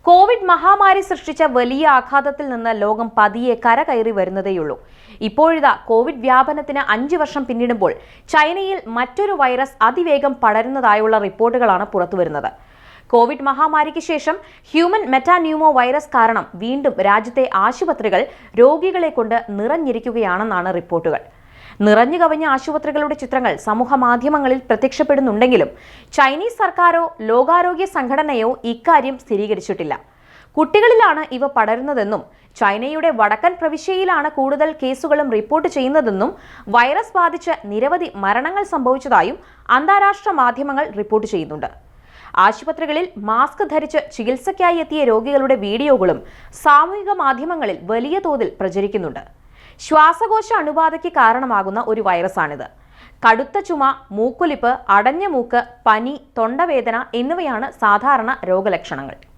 Covid മഹാമാരി സൃഷ്ടിച്ച വലിയ ആഘാതത്തിൽ നിന്ന് ലോകം പതിയെ കരകയറി വരുന്നതേയുള്ളൂ. ഇപ്പോഴിതാ കോവിഡ് വ്യാപനത്തിന് 5 വർഷം പിന്നിടുമ്പോൾ ചൈനയിൽ മറ്റൊരു വൈറസ് അതിവേഗം പടരുന്നതായുള്ള റിപ്പോർട്ടുകളാണ് പുറത്തുവരുന്നത്. കോവിഡ് മഹാമാരിക്ക് ശേഷം ഹ്യൂമൻ മെറ്റാന്യൂമോ വൈറസ് കാരണം വീണ്ടും രാജ്യത്തെ ആശുപത്രികൾ രോഗികളെ കൊണ്ട് നിറഞ്ഞിരിക്കുകയാണെന്നാണ് റിപ്പോർട്ടുകൾ. നിറഞ്ഞു കവിഞ്ഞ ആശുപത്രികളുടെ ചിത്രങ്ങൾ സമൂഹ മാധ്യമങ്ങളിൽ പ്രത്യക്ഷപ്പെടുന്നുണ്ടെങ്കിലും ചൈനീസ് സർക്കാരോ ലോകാരോഗ്യ സംഘടനയോ ഇക്കാര്യം സ്ഥിരീകരിച്ചിട്ടില്ല. കുട്ടികളിലാണ് ഇവ പടരുന്നതെന്നും ചൈനയുടെ വടക്കൻ പ്രവിശ്യയിലാണ് കൂടുതൽ കേസുകളും റിപ്പോർട്ട് ചെയ്യുന്നതെന്നും വൈറസ് ബാധിച്ച് നിരവധി മരണങ്ങൾ സംഭവിച്ചതായും അന്താരാഷ്ട്ര മാധ്യമങ്ങൾ റിപ്പോർട്ട് ചെയ്യുന്നുണ്ട്. ആശുപത്രികളിൽ മാസ്ക് ധരിച്ച് ചികിത്സയ്ക്കായി എത്തിയ രോഗികളുടെ വീഡിയോകളും സാമൂഹിക മാധ്യമങ്ങളിൽ വലിയ തോതിൽ പ്രചരിക്കുന്നുണ്ട്. ശ്വാസകോശ അണുബാധയ്ക്ക് കാരണമാകുന്ന ഒരു വൈറസാണിത്. കടുത്ത ചുമ, മൂക്കൊലിപ്പ്, അടഞ്ഞ മൂക്ക്, പനി, തൊണ്ടവേദന എന്നിവയാണ് സാധാരണ രോഗലക്ഷണങ്ങൾ.